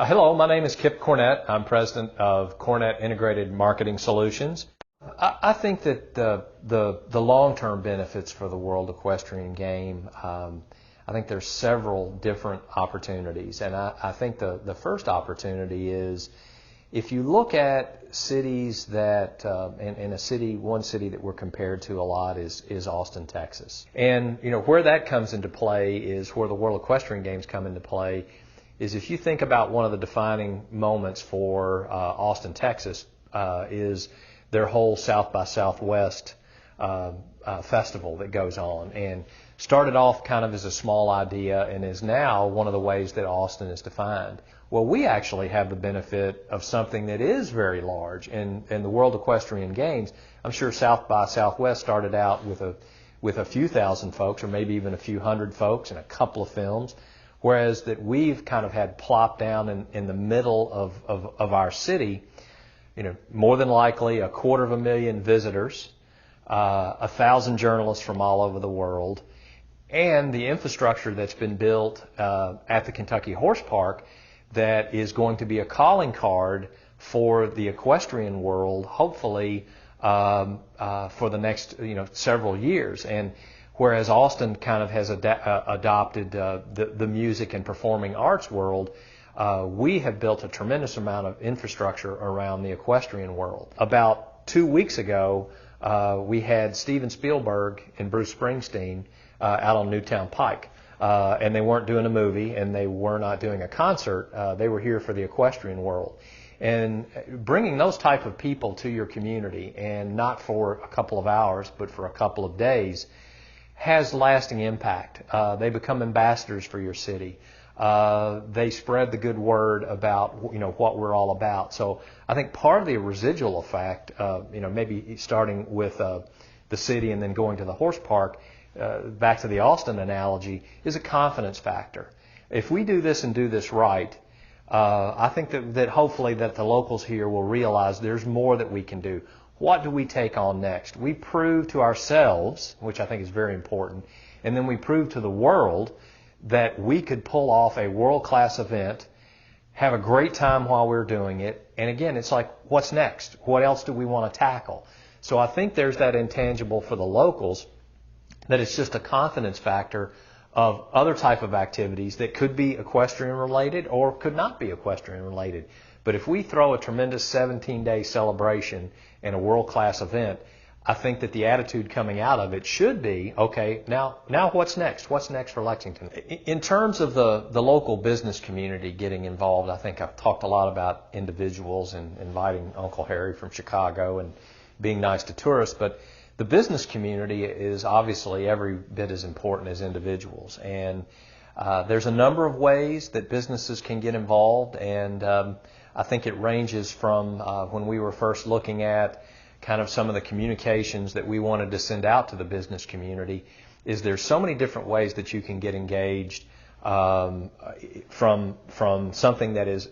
Hello, my name is Kip Cornett. I'm president of Cornett Integrated Marketing Solutions. I think that the long-term benefits for the World Equestrian Game, I think there's several different opportunities. And I think the first opportunity is if you look at cities that, one city that we're compared to a lot is Austin, Texas. And, where that comes into play is where the World Equestrian Games come into play is if you think about one of the defining moments for Austin, Texas, is their whole South by Southwest festival that goes on, and started off kind of as a small idea and is now one of the ways that Austin is defined. Well, we actually have the benefit of something that is very large in the World Equestrian Games. I'm sure South by Southwest started out with a few thousand folks, or maybe even a few hundred folks and a couple of films. Whereas that we've kind of had plopped down in the middle of our city, more than likely 250,000 visitors, 1,000 journalists from all over the world, and the infrastructure that's been built at the Kentucky Horse Park that is going to be a calling card for the equestrian world, hopefully for the next several years. And whereas Austin kind of has adopted the music and performing arts world, we have built a tremendous amount of infrastructure around the equestrian world. About 2 weeks ago, we had Steven Spielberg and Bruce Springsteen out on Newtown Pike. And they weren't doing a movie, and they were not doing a concert. They were here for the equestrian world. And bringing those type of people to your community, and not for a couple of hours, but for a couple of days, has lasting impact. They become ambassadors for your city. They spread the good word about what we're all about. So I think part of the residual effect, maybe starting with the city and then going to the horse park, back to the Austin analogy, is a confidence factor. If we do this and do this right, I think that hopefully that the locals here will realize there's more that we can do. What do we take on next? We prove to ourselves, which I think is very important, and then we prove to the world that we could pull off a world-class event, have a great time while we're doing it, and again, it's like, what's next? What else do we want to tackle? So I think there's that intangible for the locals, that it's just a confidence factor of other type of activities that could be equestrian related or could not be equestrian related. But if we throw a tremendous 17-day celebration and a world-class event, I think that the attitude coming out of it should be, okay, now what's next? What's next for Lexington? In terms of the local business community getting involved, I think I've talked a lot about individuals and inviting Uncle Harry from Chicago and being nice to tourists, but the business community is obviously every bit as important as individuals. And there's a number of ways that businesses can get involved, and I think it ranges from when we were first looking at kind of some of the communications that we wanted to send out to the business community, is there's so many different ways that you can get engaged, from something that is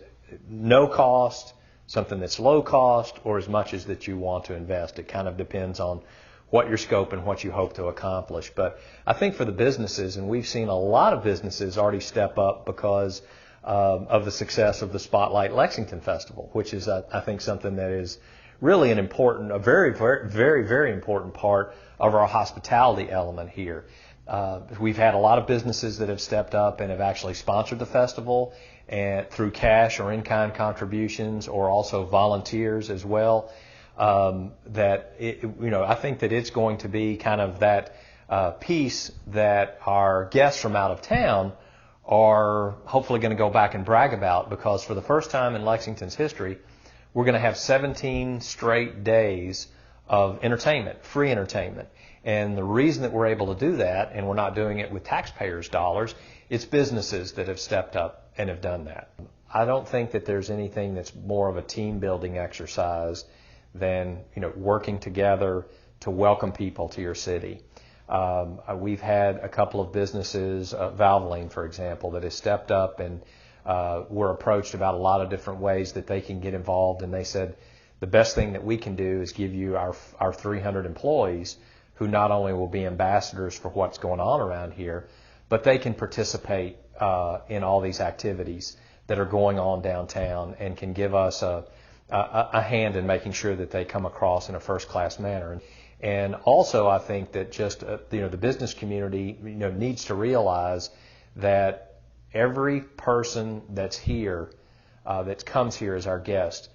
no cost, something that's low cost, or as much as that you want to invest. It kind of depends on what your scope and what you hope to accomplish. But I think for the businesses, and we've seen a lot of businesses already step up because of the success of the Spotlight Lexington Festival, which is, I think, something that is really a very, very, very, very important part of our hospitality element here. We've had a lot of businesses that have stepped up and have actually sponsored the festival, and through cash or in-kind contributions, or also volunteers as well. I think that it's going to be kind of that piece that our guests from out of town are hopefully going to go back and brag about, because for the first time in Lexington's history, we're going to have 17 straight days of entertainment, free entertainment. And the reason that we're able to do that, and we're not doing it with taxpayers' dollars, it's businesses that have stepped up and have done that. I don't think that there's anything that's more of a team-building exercise than working together to welcome people to your city. We've had a couple of businesses, Valvoline, for example, that has stepped up and were approached about a lot of different ways that they can get involved, and they said the best thing that we can do is give you our 300 employees who not only will be ambassadors for what's going on around here, but they can participate in all these activities that are going on downtown and can give us a hand in making sure that they come across in a first-class manner. And also, I think that just the business community needs to realize that every person that's here, that comes here as our guest,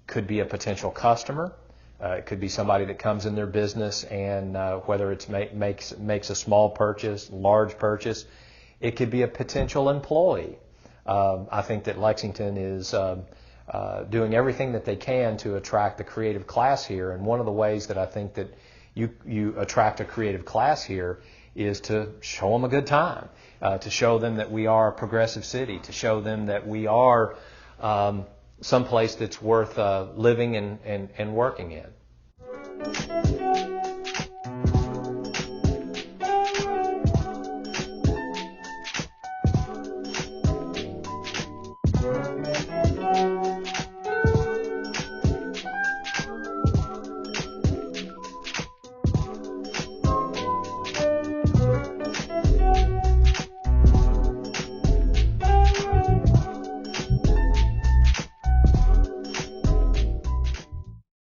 could be a potential customer. It could be somebody that comes in their business, and whether it's makes a small purchase, large purchase, it could be a potential employee. I think that Lexington is doing everything that they can to attract the creative class here, and one of the ways that I think that you attract a creative class here is to show them a good time, to show them that we are a progressive city, to show them that we are someplace that's worth living and working in.